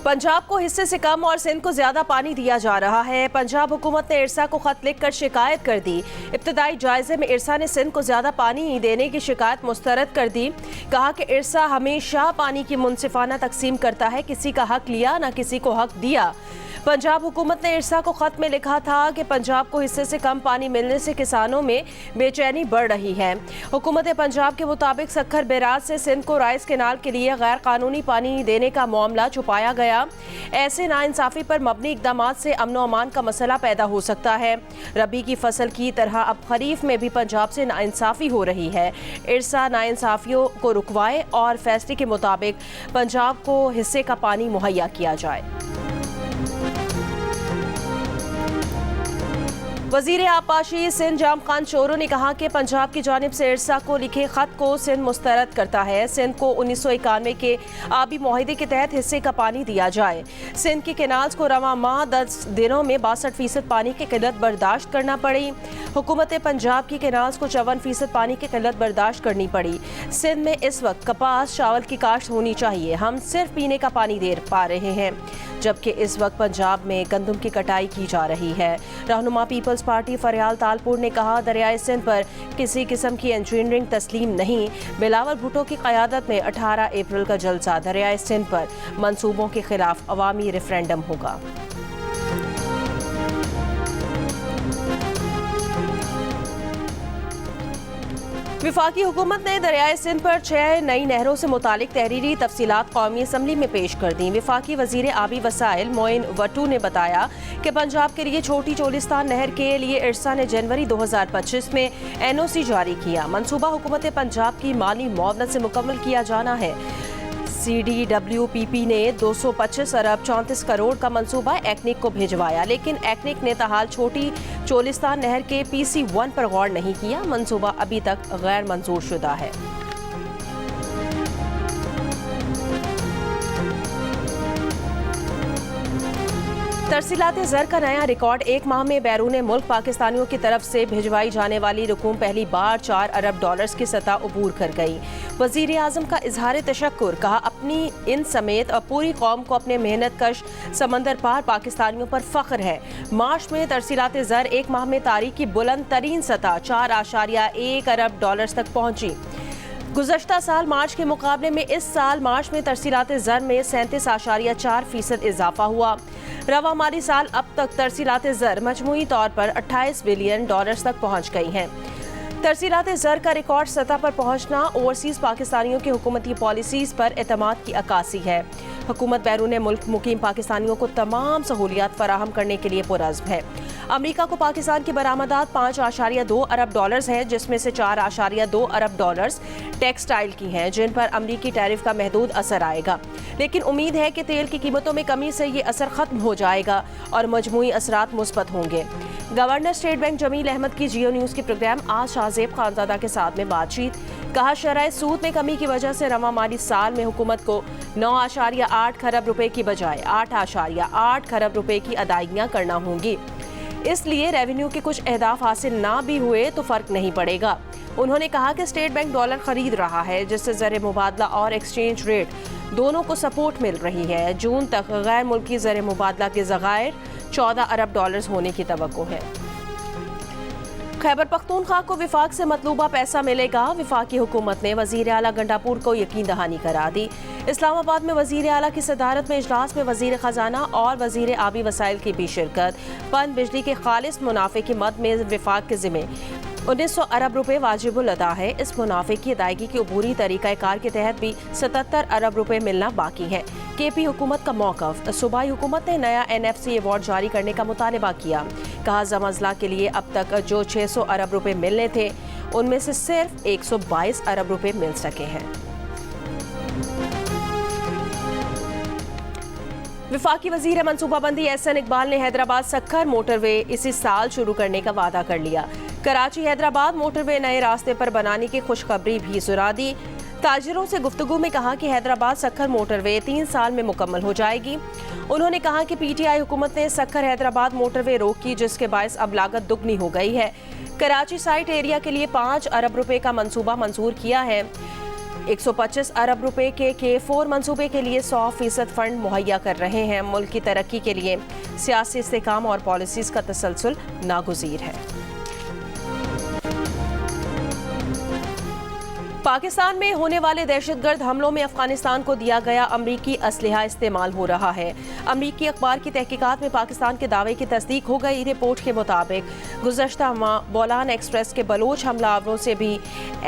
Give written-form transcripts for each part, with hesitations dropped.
पंजाब को हिस्से से कम और सिंध को ज्यादा पानी दिया जा रहा है। पंजाब हुकूमत ने इरसा को खत लिखकर शिकायत कर दी। इब्तदाई जायजे में इरसा ने सिंध को ज्यादा पानी देने की शिकायत मुस्तरद कर दी। कहा कि इरसा हमेशा पानी की मुनसिफाना तकसीम करता है, किसी का हक लिया ना किसी को हक दिया। पंजाब हुकूमत ने इरसा को खत में लिखा था कि पंजाब को हिस्से से कम पानी मिलने से किसानों में बेचैनी बढ़ रही है। हुकूमत पंजाब के मुताबिक सक्खर बैराज से सिंध को राइस कैनाल के लिए गैर कानूनी पानी देने का मामला छुपाया गया। ऐसे नाइंसाफी पर मबनी इकदाम से अमन अमान का मसला पैदा हो सकता है। रबी की फसल की तरह अब खरीफ में भी पंजाब से नाइंसाफी हो रही है। इरसा नाइंसाफियों को रुकवाए और फैसले के मुताबिक पंजाब को हिस्से का पानी मुहैया किया जाए। वजीर आबपाशी सिंध जाम खान चोरो ने कहा कि पंजाब की जानिब से इरसा को लिखे खत को सिंध मुस्तरद करता है। सिंध को 1991 के आबी मुआहदे के तहत हिस्से का पानी दिया जाए। सिंध के कैनाल्स को रवा माह 10 दिनों में 62% पानी की किल्लत बर्दाश्त करना पड़ी। हुकूमत पंजाब की कैनाल्स को 54% पानी की किल्लत बर्दाश्त करनी पड़ी। सिंध में इस वक्त कपास चावल की काश्त होनी चाहिए, हम सिर्फ पीने का पानी दे पा रहे हैं, जबकि इस वक्त पंजाब में गंदम की कटाई की जा रही है। रहनुमा पीपल्स पार्टी फरियाल तालपुर ने कहा, दरियाए सिंध पर किसी किस्म की इंजीनियरिंग तस्लीम नहीं। बिलावल भुट्टो की क़यादत में 18 अप्रैल का जलसा दरियाए सिंध पर मंसूबों के खिलाफ अवामी रेफरेंडम होगा। विफाकी हुकूमत ने दरियाए सिंध पर 6 नई नहरों से मुतालिक तहरीरी तफसीलात कौमी असम्बली में पेश कर दी। विफाकी वजीर आबी वसाइल मोइन वटू ने बताया कि पंजाब के लिए छोटी चोलिस्तान नहर के लिए इरसा ने जनवरी 2025 में NOC जारी किया। मनसूबा हुकूमत पंजाब की माली मुआवनत से मुकम्मल किया जाना है। CDWPP ने 225 अरब 34 करोड़ का मंसूबा एक्निक को भिजवाया, लेकिन एक्निक ने ताहाल छोटी चोलिस्तान नहर के PC1 पर गौर नहीं किया। मंसूबा अभी तक गैर मंजूर शुदा है। तरसीलात ज़र का नया रिकॉर्ड, एक माह में बैरून मुल्क पाकिस्तानियों की तरफ से भिजवाई जाने वाली रकूम पहली बार 4 अरब डॉलर्स की सतह अबूर कर गई। वज़ीर आज़म का इजहार तशक्कुर, कहा अपनी इन समेत और पूरी कौम को अपने मेहनत कश समंदर पार पाकिस्तानियों पर फ़ख्र है। मार्च में तरसीलात ज़र एक माह में तारीख की बुलंद तरीन सतह 4.1 अरब डॉलर्स तक पहुँची। गुज़श्ता साल मार्च के मुकाबले में इस साल मार्च में तरसीलात ज़र में 37.4% इजाफा हुआ। रवा माली साल अब तक तरसीलात ज़र मजमूई तौर पर 28 बिलियन डॉलर्स तक पहुँच गई हैं। तरसीलात ज़र का रिकॉर्ड सतह पर पहुँचना ओवरसीज़ पाकिस्तानियों की हुकूमती पॉलिसीज़ पर एतमाद की अक्कासी है। हुकूमत बैरून मुल्क मुकीम पाकिस्तानियों को तमाम सहूलियात फराहम करने के लिए पुरज़्म है। अमरीका को पाकिस्तान की बरामदात 5.2 अरब डॉलर्स हैं, जिसमें से 4.2 अरब डॉलर्स टेक्सटाइल की हैं, जिन पर अमरीकी टैरिफ का महदूद असर आएगा। लेकिन उम्मीद है कि तेल की कीमतों में कमी से ये असर खत्म हो जाएगा और मजमूई असरात मुस्बत होंगे। Governor state bank Jameel Ahmed की जियो न्यूज़ के प्रोग्राम आज शाहजेब खानजादा के साथ में बातचीत, कहा शरह सूद में कमी की वजह से रवा माली साल में हुकूमत को 9.8 खरब रुपए की बजाय 8.8 खरब रुपए की अदायगियाँ करना होंगी। इसलिए रेवेन्यू के कुछ अहदाफ हासिल ना भी हुए तो फर्क नहीं पड़ेगा। उन्होंने कहा कि स्टेट बैंक डॉलर खरीद रहा है, जिससे ज़र मुबादला और एक्सचेंज रेट दोनों को सपोर्ट मिल रही है। जून तक गैर मुल्की ज़र मुबादला के ज़खायर 14 अरब डॉलर्स होने की तवक्को है। खैबर पख्तूनख्वा को विफाक से मतलूबा पैसा मिलेगा। विफाकी हुकूमत ने वजीर आला गंडापुर को यकीन दहानी करा दी। इस्लामाबाद में वजीर आला की सदारत में इजलास में वजीर खजाना और वजीर आबी वसाइल की भी शिरकत। पन बिजली के खालिस मुनाफे की मद में विफाक के जिम्मे 1900 अरब रुपए वाजिबुल अदा है। इस मुनाफे की अदायगी के अबूरी तरीक़ाकार के तहत भी 77 अरब रुपए मिलना बाकी है। KP हुकूमत का मौक़िफ़, सूबाई हुकूमत ने नया NFC अवार्ड जारी करने का मुतालबा किया। कहा ज़म-अज़ला के लिए अब तक जो 600 अरब रुपए मिलने थे, उनमें से सिर्फ 122 अरब रुपए मिल सके हैं। विफाकी वजीर मनसूबाबंदी SN इकबाल ने हैदराबाद सक्खर मोटरवे इसी साल शुरू करने का वादा कर लिया। कराची हैदराबाद मोटरवे नए रास्ते पर बनाने की खुशखबरी भी सुना दी। ताजिरों से गुफ्तगू में कहा कि हैदराबाद सक्खर मोटरवे 3 साल में मुकम्मल हो जाएगी। उन्होंने कहा कि PTI हुकूमत ने सक्खर हैदराबाद मोटरवे रोकी, जिसके बायस अब लागत दुगनी हो गई है। कराची साइट एरिया के लिए 5 अरब रुपए का मंसूबा मंजूर किया है। 125 अरब रुपए के K4 मंसूबे के लिए 100% फंड मुहैया कर रहे हैं। मुल्क की तरक्की के लिए सियासी इस्तेहकाम और पॉलिसीज का तसलसल नागुज़ीर है। पाकिस्तान में होने वाले दहशतगर्द हमलों में अफगानिस्तान को दिया गया अमरीकी असलहा इस्तेमाल हो रहा है। अमरीकी अखबार की तहकीकात में पाकिस्तान के दावे की तस्दीक हो गई। रिपोर्ट के मुताबिक गुज़श्ता माह बोलान एक्सप्रेस के बलोच हमलावरों से भी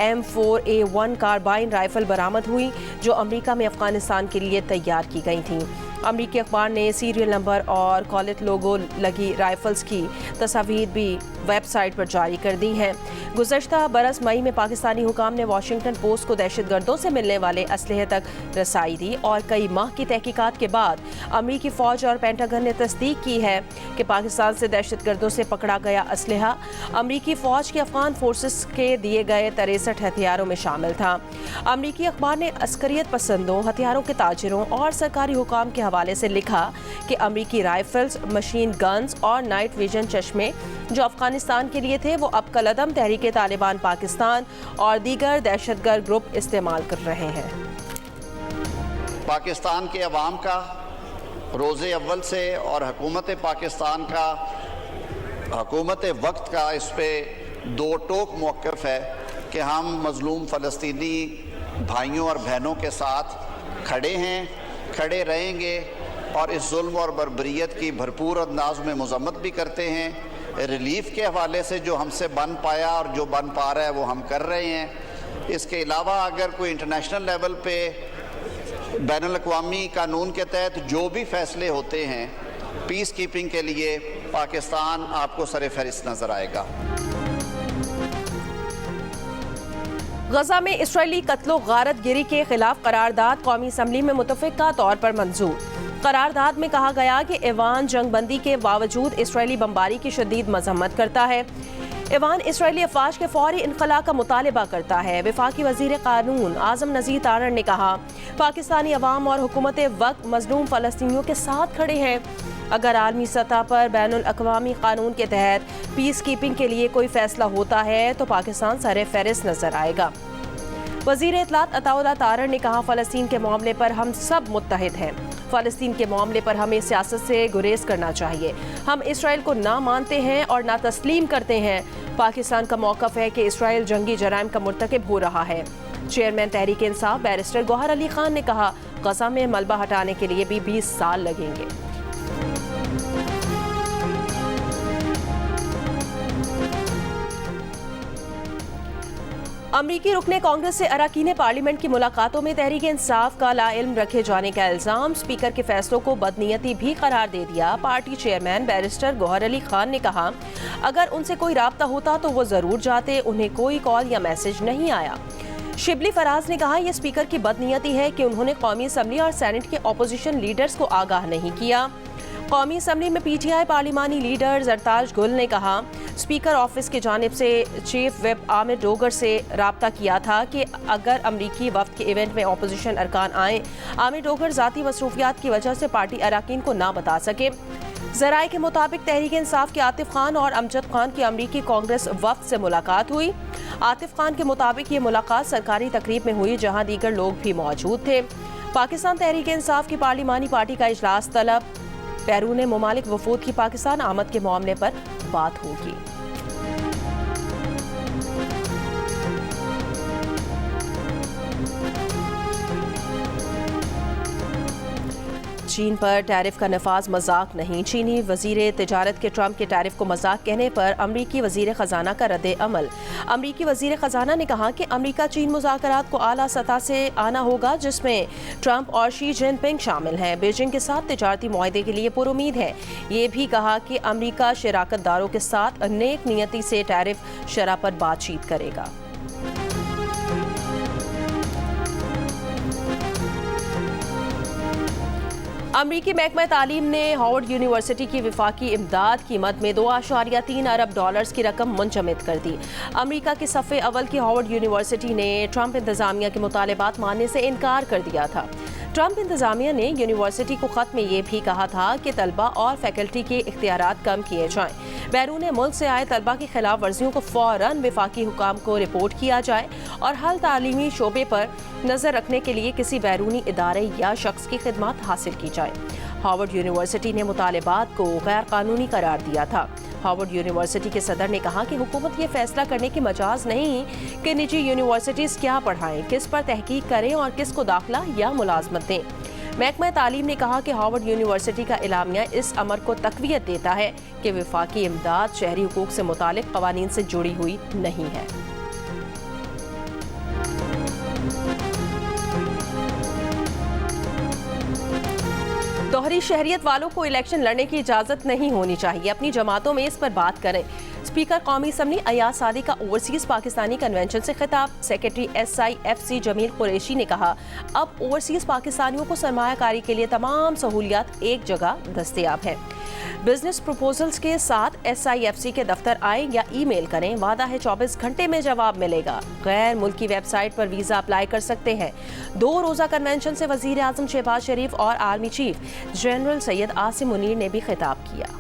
M4A1 कार्बाइन राइफल बरामद हुई, जो अमरीका में अफगानिस्तान के लिए तैयार की गई थी। अमरीकी अखबार ने सीरियल नंबर और कॉलेट लोगो लगी राइफल्स की तस्वीर भी वेबसाइट पर जारी कर दी हैं। गुज़श्ता बरस मई में पाकिस्तानी हुकाम ने वाशिंगटन पोस्ट को दहशतगर्दों से मिलने वाले असलहे तक रसाई दी और कई माह की तहकीकात के बाद अमरीकी फ़ौज और पेंटागन ने तस्दीक की है कि पाकिस्तान से दहशतगर्दों से पकड़ा गया असलहा अमरीकी फ़ौज के अफगान फोर्सेस के दिए गए 63 हथियारों में शामिल था। अमरीकी अखबार ने अस्करियत पसंदों, हथियारों के ताजिरों और सरकारी हुकाम के हवाले से लिखा कि अमरीकी राइफल्स, मशीन गन्स और नाइट विजन चश्मे जो अफगानिस्तान के लिए थे, वो अब कलअदम तहरीके तालिबान पाकिस्तान और दीगर दहशतगर्द ग्रुप इस्तेमाल कर रहे हैं। पाकिस्तान के अवाम का रोज़े अव्वल से और हुकूमत पाकिस्तान का, हुकूमत वक्त का इस पर दो टोक मौक़िफ़ है कि हम मज़लूम फ़लस्तीनी भाइयों और बहनों के साथ खड़े हैं, खड़े रहेंगे और इस जुल्म और बर्बरियत की भरपूर अंदाज में मज़म्मत भी करते हैं। रिलीफ़ के हवाले से जो हमसे बन पाया और जो बन पा रहा है वो हम कर रहे हैं। इसके अलावा अगर कोई इंटरनेशनल लेवल पे बैनुल अक़वामी कानून के तहत जो भी फ़ैसले होते हैं पीस कीपिंग के लिए, पाकिस्तान आपको सर फहरिस्त नज़र आएगा। गजा में इसराइली कत्लो गारत गिरी के खिलाफ करारदाद कौमी असम्बली में मुतफ़िक़ा तौर पर मंजूर। करारदाद में कहा गया कि ईवान जंगबंदी के बावजूद इसराइली बमबारी की शदीद मज़म्मत करता है। ईवान इसराइली अफवाज के फौरी इनखला का मुतालबा करता है। वफाकी वज़ीर क़ानून आज़म नज़ीर तारण ने कहा, पाकिस्तानी अवाम और हुकूमत वक्त मज़लूम फ़लस्तीनियों के साथ खड़े हैं। अगर आलमी सतह पर बैनुल अक़वामी कानून के तहत पीस कीपिंग के लिए कोई फ़ैसला होता है तो पाकिस्तान सर फहरिस्त नज़र आएगा। वज़ीर इत्तलात अताउल्लाह तारण ने कहा, फ़लस्तीन के मामले पर हम सब मुत्तहिद हैं। फ़लस्तीन के मामले पर हमें सियासत से गुरेज करना चाहिए। हम इसराइल को ना मानते हैं और ना तस्लीम करते हैं। पाकिस्तान का मौक़िफ़ है कि इसराइल जंगी जराइम का मुर्तकिब हो रहा है। चेयरमैन तहरीक इंसाफ बैरिस्टर गौहर अली खान ने कहा, गज़ा में मलबा हटाने के लिए भी 20 साल लगेंगे। अमरीकी रुकने कांग्रेस से अरकान पार्लियामेंट की मुलाकातों में तहरीक इंसाफ का लाइल्म रखे जाने का इल्ज़ाम। स्पीकर के फैसलों को बदनीयती भी करार दे दिया। Party chairman barrister Gohar Ali Khan ने कहा, अगर उनसे कोई राब्ता होता तो वो ज़रूर जाते, उन्हें कोई कॉल या मैसेज नहीं आया। शिबली फराज ने कहा, यह स्पीकर की बदनीयती है कि उन्होंने कौमी असम्बली और सेनेट के अपोजिशन लीडर्स को आगाह नहीं किया। कौमी असम्बली में PTI पार्लिमानी लीडर जरताज गुल ने कहा, स्पीकर ऑफिस की जानिब से चीफ विप आमिर डोगर से रब्ता किया था कि अगर अमरीकी वफ्द के इवेंट में अपोजिशन अरकान आए, आमिर डोगर ज़ाती मसरूफियात की वजह से पार्टी अरकान को ना बता सके। ज़राए के मुताबिक तहरीक इंसाफ के आतिफ खान और अमजद खान की अमरीकी कांग्रेस वफ्द से मुलाकात हुई। आतिफ खान के मुताबिक ये मुलाकात सरकारी तकरीब में हुई जहाँ दीगर लोग भी मौजूद थे। पाकिस्तान तहरीक इंसाफ की पार्लिमानी पार्टी का इजलास तलब। बैरून मुमालिक वफूद की पाकिस्तान आमद के मामले पर बात होगी। चीन पर टैरिफ का नफाज मजाक नहीं। चीनी वजीर तिजारत के ट्रंप के टैरिफ को मजाक कहने पर अमरीकी वजीर ख़जाना का रद्द अमल। अमरीकी वजीर ख़जाना ने कहा कि अमरीका चीन मुज़ाकरात को आला सतह से आना होगा, जिसमें ट्रंप और शी जिनपिंग शामिल हैं। बीजिंग के साथ तिजारती मुआहदे के लिए पुरुमीद है। ये भी कहा कि अमरीका शराकतदारों के साथ नेक नियति से टैरिफ शरह पर बातचीत करेगा। अमरीकी महकमा तालीम ने हार्वर्ड यूनिवर्सिटी की विफाकी इमदाद कीमत में 2.3 अरब डॉलर्स की रकम मुंजमद कर दी। अमरीका के सफ़े अव्वल की हार्वर्ड यूनिवर्सिटी ने ट्रंप इंतज़ामिया के मुतालबात मानने से इनकार कर दिया था। ट्रंप इंतज़ामिया ने यूनिवर्सिटी को ख़त में ये भी कहा था कि तलबा और फैकल्टी के इख्तियारात कम किए जाएं। बैरून मुल्क से आए तलबा की खिलाफ वर्जियों को फौरन वफाकी हुकाम को रिपोर्ट किया जाए और हर तालीमी शोबे पर नजर रखने के लिए किसी बैरूनी इदारे या शख्स की खिदमत हासिल की जाए। हार्वर्ड यूनिवर्सिटी ने मुतालिबात को गैर कानूनी करार दिया था। हार्वर्ड यूनिवर्सिटी के सदर ने कहा कि हुकूमत ये फैसला करने की मजाज नहीं कि निजी यूनिवर्सिटीज़ क्या पढ़ाएं, किस पर तहकीक करें और किस को दाखिला या मुलाजमत दें। महकमा तालीम ने कहा कि हार्वर्ड यूनिवर्सिटी का इलामिया इस अमर को तकवीत देता है कि वफाकी इमदाद शहरी हुकूक से मुतालिक कवानीन से जुड़ी हुई नहीं है। दोहरी शहरियत वालों को इलेक्शन लड़ने की इजाज़त नहीं होनी चाहिए, अपनी जमातों में इस पर बात करें। स्पीकर कौमी असम्बली अयाज सादी का ओवरसीज पाकिस्तानी कन्वेंशन से खिताब। सेक्रेटरी SIFC जमील कुरैशी ने कहा, अब ओवरसीज पाकिस्तानियों को सरमायाकारी के लिए तमाम सहूलियात एक जगह दस्तयाब हैं। बिजनेस प्रपोजल्स के साथ SIFC के दफ्तर आएं या ईमेल करें, वादा है 24 घंटे में जवाब मिलेगा। गैर मुल्की वेबसाइट पर वीज़ा अप्लाई कर सकते हैं। 2 रोज़ा कन्वेंशन से वज़ीर आज़म शहबाज शरीफ और army chief general Syed Asim Munir ने भी खिताब किया।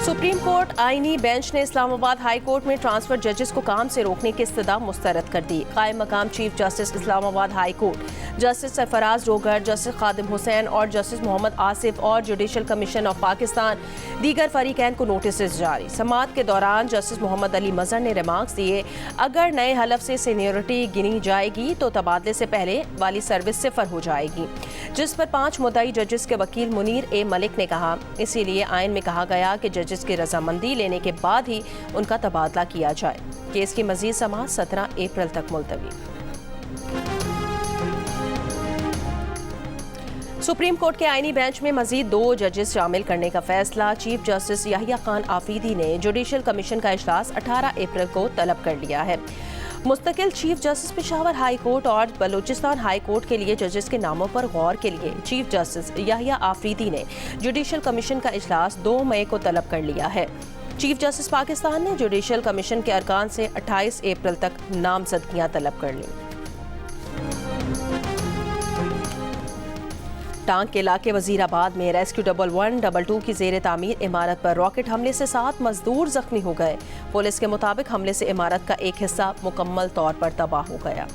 सुप्रीम कोर्ट आईनी बेंच ने इस्लामाबाद हाई कोर्ट में ट्रांसफर जजेस को काम से रोकने की इस्तदा मुस्तरद कर दी। कायम मकाम chief justice Islamabad high court justice Sarfaraz रोगर, जस्टिस खादिम हुसैन और जस्टिस मोहम्मद आसिफ और जुडिशल कमीशन ऑफ पाकिस्तान दीगर फरीकैन को नोटिस जारी। समाअत के दौरान जस्टिस मोहम्मद अली मजहर ने रिमार्क्स दिए, अगर नए हलफ से सीनियरिटी गिनी जाएगी तो तबादले से पहले वाली सर्विस सिफर हो जाएगी, जिस पर 5 मुद्दई जजेस के वकील मुनीर ए मलिक ने कहा, इसीलिए आइन में कहा गया कि जजेस की रजामंदी लेने के बाद ही उनका तबादला किया जाए। केस की मजीद समाअत 17 अप्रैल तक मुलतवी। सुप्रीम कोर्ट के आईनी बेंच में मजीद 2 जजेस शामिल करने का फैसला। चीफ जस्टिस याहिया खान आफरीदी ने जुडिशल कमीशन का इजलास 18 अप्रैल को तलब कर लिया है। मुस्तकिल chief justice Peshawar high court और बलूचिस्तान हाई कोर्ट के लिए जजेस के नामों पर गौर के लिए चीफ जस्टिस याहिया आफरीदी ने जुडिशल कमीशन का इजलास 2 मई को तलब कर लिया है। चीफ जस्टिस पाकिस्तान ने जुडिशल कमीशन के अरकान से 28 अप्रैल तक नामजदगियां तलब कर लीं। टांग के इलाके वजीराबाद में रेस्क्यू 112 की जेर तामीर इमारत पर रॉकेट हमले से 7 मजदूर जख्मी हो गए। पुलिस के मुताबिक हमले से इमारत का एक हिस्सा मुकम्मल तौर पर तबाह हो गया।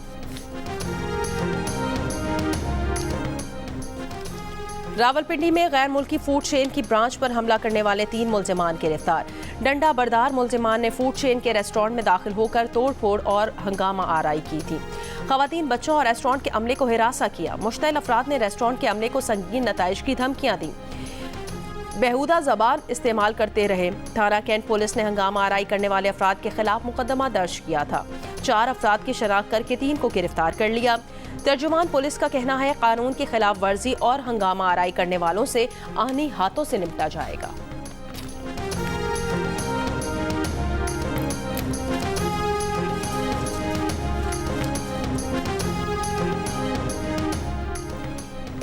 रावलपिंडी में गैर मुल्की फूड चेन की ब्रांच पर हमला करने वाले 3 मुल्जिमान गिरफ्तार। डंडा बरदार मुल्जिमान ने फूड चेन के रेस्टोरेंट में दाखिल होकर तोड़ फोड़ और हंगामा आराई की थी। खवातीन, बच्चों और रेस्टोरेंट के अमले को हिरासा किया। मुश्तइल अफराद ने रेस्टोरेंट के अमले को संगीन नताइज की धमकियां दी। बेहुदा जबान इस्तेमाल करते रहे। थाना कैंट पुलिस ने हंगामा आराई करने वाले अफराद के खिलाफ मुकदमा दर्ज किया था। 4 अफराद की शनाख्त करके 3 को गिरफ्तार कर लिया। तर्जुमान पुलिस का कहना है, कानून की खिलाफ वर्जी और हंगामा आराई करने वालों से आनी हाथों से निपटा जाएगा।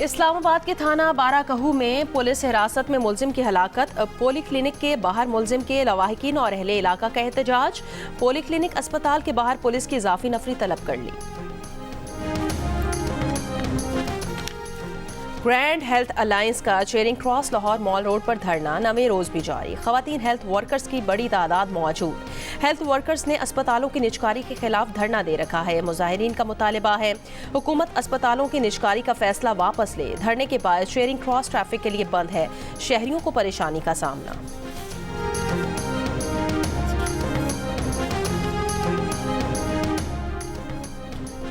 इस्लामाबाद के थाना बाराकहू में पुलिस हिरासत में मुलजिम की हलाकत। पोली क्लिनिक के बाहर मुलजिम के लवाहिकीन और अहले इलाका का एहतजाज। पोली क्लिनिक अस्पताल के बाहर पुलिस की इजाफी नफरी तलब कर ली। ग्रैंड हेल्थ अलायंस का Charing cross Lahore mall road पर धरना 9वें रोज भी जारी। खवातीन हेल्थ वर्कर्स की बड़ी तादाद मौजूद। हेल्थ वर्कर्स ने अस्पतालों की निजकारी के खिलाफ धरना दे रखा है। मुजाहिरीन का मुतालिबा है हुकूमत अस्पतालों की निजकारी का फैसला वापस ले। धरने के बाद चेरिंग क्रॉस ट्रैफिक के लिए बंद है। शहरियों को परेशानी का सामना।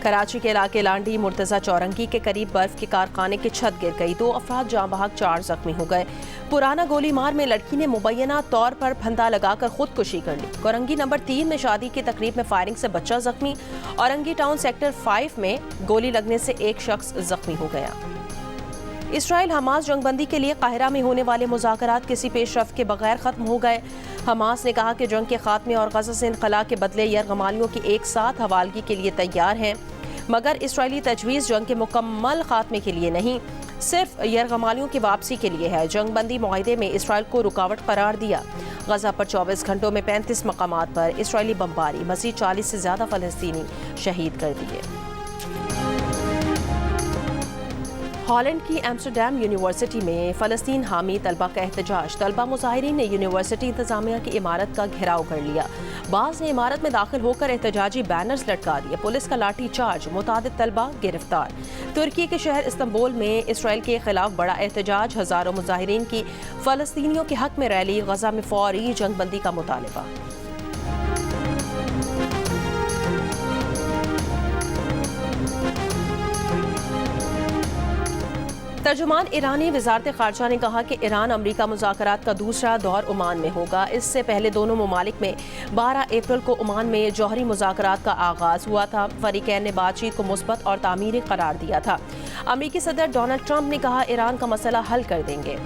कराची के इलाके लांडी मुर्तजा चौरंगी के करीब बर्फ के कारखाने की छत गिर गई। 2 अफराद जाँ बहक, 4 जख्मी हो गए। पुराना गोली मार में लड़की ने मुबैना तौर पर फंदा लगाकर खुदकुशी कर ली। कोरंगी नंबर 3 में शादी की तकरीब में फायरिंग से बच्चा जख्मी। औरंगी टाउन सेक्टर 5 में गोली लगने से एक शख्स जख्मी हो गया। इसराइल हमास जंगबंदी के लिए काहिरा में होने वाले मुज़ाकरात किसी पेशरफ्त के बगैर ख़त्म हो गए। हमास ने कहा कि जंग के खात्मे और गज़ा से इनखला के बदले यरगमालियों की एक साथ हवालगी के लिए तैयार हैं, मगर इसराइली तजवीज़ जंग के मुकम्मल खात्मे के लिए नहीं, सिर्फ यरगमालियों की वापसी के लिए है। जंगबंदी मुआहदे में इसराइल को रुकावट करार दिया। गज़ा पर 24 घंटों में 35 मकामात पर इसराइली बमबारी, मज़ीद 40 से ज़्यादा फ़लस्तीनी शहीद कर दिए। हॉलैंड की एम्स्टरडैम यूनिवर्सिटी में फ़लस्तीन हामी तलबा का एहतजाज। तलबा मुजाहिरीन ने यूनिवर्सिटी इंतजामिया की इमारत का घेराव कर लिया। बाज़ ने इमारत में दाखिल होकर एहतजाजी बैनर्स लटका दिए। पुलिस का लाठी चार्ज, मुतादिद तलबा गिरफ्तार। तुर्की के शहर इस्तांबुल में इसराइल के खिलाफ बड़ा एहतजाज। हज़ारों मुजाहिरीन की फ़लस्तीनियों के हक में रैली। गजा में फौरी जंगबंदी का मुतालबा। तर्जुमान ईरानी वज़ारत ख़ारजा ने कहा कि ईरान अमरीका मुज़ाकरात का दूसरा दौर ओमान में होगा। इससे पहले दोनों ममालिक में 12 अप्रैल को ओमान में जौहरी मुज़ाकरात का आगाज़ हुआ था। फ़रीक़ैन ने बातचीत को मुस्बत और तामीरी करार दिया था। अमरीकी सदर डोनाल्ड ट्रंप ने कहा ईरान का मसला हल कर देंगे।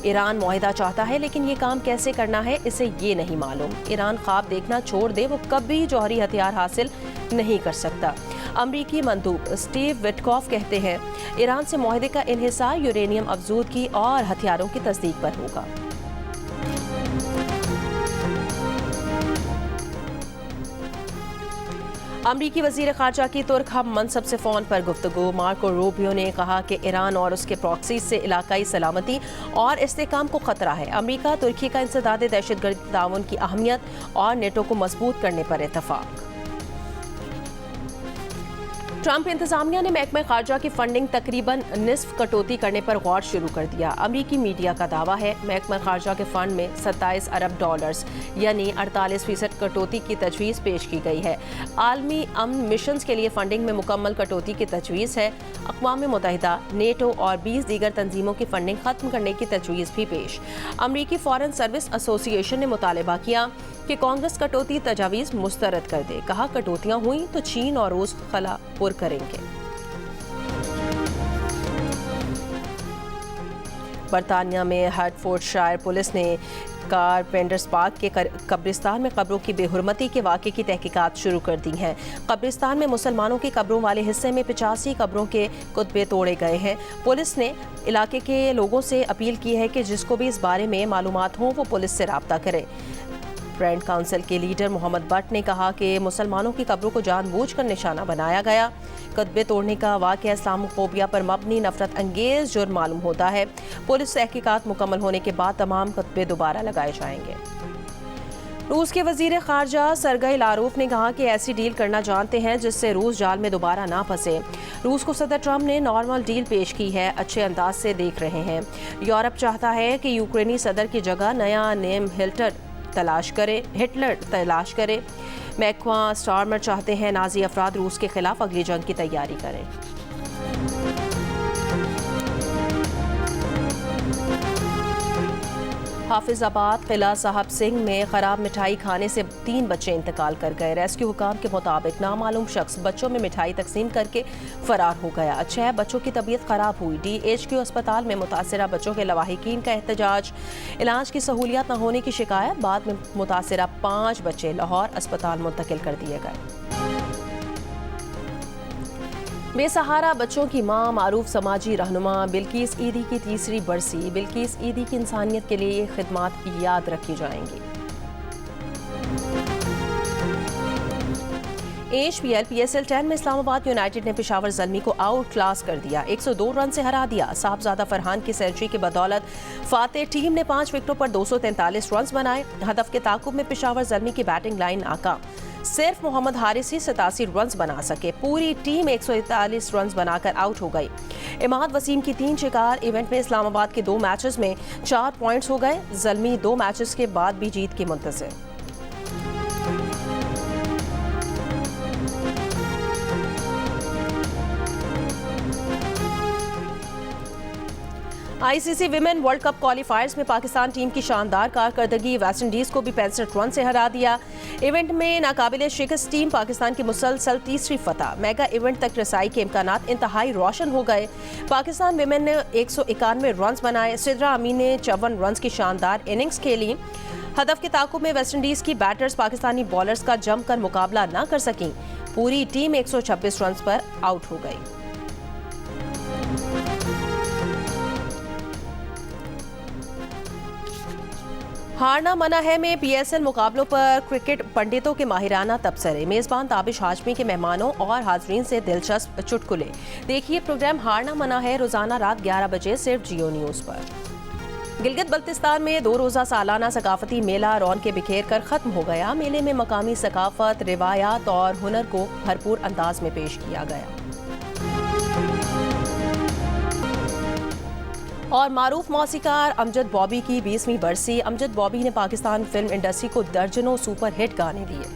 ईरान मुआहिदा चाहता है लेकिन ये काम कैसे करना है इसे ये नहीं मालूम। ईरान ख्वाब देखना छोड़ दे, वो कभी जौहरी हथियार हासिल नहीं कर सकता। अमरीकी मंदूब स्टीव विटकॉफ कहते हैं ईरान से मुआहिदे का इन्हिसार यूरेनियम अफजूदगी और हथियारों की तस्दीक पर होगा। अमरीकी वज़ीर ख़ारजा की तुर्क हम मनसब से फ़ोन पर गुफ्तगू। मार्को रूबियो ने कहा कि ईरान और उसके प्रॉक्सीज से इलाकाई सलामती और इस्तेहकाम को ख़तरा है। अमरीका तुर्की का इंसदाद दहशतगर्दी ताउन की अहमियत और नेटो को मजबूत करने पर इत्तफ़ाक़। ट्रंप इंतजामिया ने महकमा खारजा की फंडिंग तकरीबन निस्फ कटौती करने पर गौर शुरू कर दिया। अमरीकी मीडिया का दावा है महकमा खारजा के फंड में 27 अरब डॉलर्स यानी 48% कटौती की तजवीज़ पेश की गई है। आलमी अमन मिशन के लिए फंडिंग में मुकम्मल कटौती की तजवीज़ है। अक़वाम मुत्तहिदा, नेटो और 20 दीगर तंजीमों की फंडिंग खत्म करने की तजवीज़ भी पेश। अमरीकी फॉरेन सर्विस एसोसिएशन ने मुतालबा किया कि कांग्रेस कटौती तजावीज़ मुस्तरद कर दे। कहा कटौतियाँ हुई तो चीन और रूस खला पुर करेंगे। बरतानिया में हर्टफोर्डशायर पुलिस ने कारपेंटर्स पार्क के कब्रिस्तान में कब्रों की बेहुरमती के वाक़े की तहकीकात शुरू कर दी हैं। कब्रिस्तान में मुसलमानों की कब्रों वाले हिस्से में 85 कब्रों के कुतबे तोड़े गए हैं। पुलिस ने इलाके के लोगों से अपील की है कि जिसको भी इस बारे में मालूमात हो वो पुलिस से रब्ता करे। फ्रेंड काउंसिल के लीडर मोहम्मद भट्ट ने कहा कि मुसलमानों की कब्रों को जानबूझकर निशाना बनाया गया। कतबे तोड़ने का वाक़या इस्लामोफोबिया पर मबनी नफरत अंगेज जुर्म मालूम होता है। पुलिस तहकीकात मुकम्मल होने के बाद तमाम कतबे दोबारा लगाए जाएंगे। रूस के वज़ीर ख़ारजा सरगई लारोफ ने कहा कि ऐसी डील करना जानते हैं जिससे रूस जाल में दोबारा ना फंसे। रूस को सदर ट्रंप ने नॉर्मल डील पेश की है, अच्छे अंदाज से देख रहे हैं। यूरोप चाहता है कि यूक्रेनी सदर की जगह नया नेम हिटलर तलाश करे। मैक्वा स्टारमर चाहते हैं नाजी अफराद रूस के खिलाफ अगली जंग की तैयारी करें। हाफिजाबाद किला साहब सिंह में खराब मिठाई खाने से 3 बच्चे इंतकाल कर गए। रेस्क्यू हुकाम के मुताबिक नामालूम शख्स बच्चों में मिठाई तकसीम करके फरार हो गया। 6 बच्चों की तबीयत खराब हुई। DHQ अस्पताल में मुतासिरा बच्चों के लवाहिकीन का एहतजाज। इलाज की सहूलियत न होने की शिकायत। बाद में मुतासिरा 5 बच्चे लाहौर अस्पताल मुंतकिल कर दिए गए। बेसहारा बच्चों की मां, मारूफ समाजी रहनुमा बिल्किस ईदी की तीसरी बरसी। बिल्किस ईदी की इंसानियत के लिए ये खिदमात याद रखी जाएंगी। HPL PSL 10 में इस्लामाबाद यूनाइटेड ने पेशावर ज़ल्मी को आउट क्लास कर दिया। 102 रन से हरा दिया। साहबजादा फरहान की सेंचुरी की बदौलत फातेह टीम ने 5 विकेटों पर 243 रन बनाए। हदफ के ताकुब में पेशावर ज़ल्मी की बैटिंग लाइन नाकाम। सिर्फ मोहम्मद हारिस ही 87 रन बना सके। पूरी टीम 141 रन बनाकर आउट हो गई। इमाद वसीम की 3 शिकार। इवेंट में इस्लामाबाद के 2 मैचेस में 4 पॉइंट्स हो गए। ज़ल्मी 2 मैचेस के बाद भी जीत की मुंतज़िर। ICC विमेन वर्ल्ड कप क्वालिफायर्स में पाकिस्तान टीम की शानदार कारकर्दगी। वेस्ट इंडीज को भी 65 रन से हरा दिया। इवेंट में नाकाबिले शिकस्त टीम पाकिस्तान की मुसलसल तीसरी फतह। मेगा इवेंट तक रसाई के इम्कानात इंतहाई रोशन हो गए। पाकिस्तान विमेन ने 191 रन बनाए। सिद्रा अमीन ने 54 रन की शानदार इनिंग्स खेली। हदफ के ताकुब में वेस्ट इंडीज की बैटर्स पाकिस्तानी बॉलर्स का जमकर मुकाबला न कर सकीं। पूरी टीम 126 रन पर आउट हो गई। हारना मना है में PSL मुकाबलों पर क्रिकेट पंडितों के माहिराना तबसरे। मेज़बान ताबिश हाशमी के मेहमानों और हाजरीन से दिलचस्प चुटकुले। देखिए प्रोग्राम हारना मना है रोजाना रात 11 बजे सिर्फ जियो न्यूज़ पर। गिलगित बल्तिस्तान में 2 रोज़ा सालाना सकाफती मेला रौनके बिखेर कर ख़त्म हो गया। मेले में मकामी सकाफत, रिवायात और हुनर को भरपूर अंदाज में पेश किया गया। और मारूफ मौसीकार अमजद बॉबी की 20वीं बरसी। अमजद बॉबी ने पाकिस्तान फिल्म इंडस्ट्री को दर्जनों सुपर हिट गाने दिए।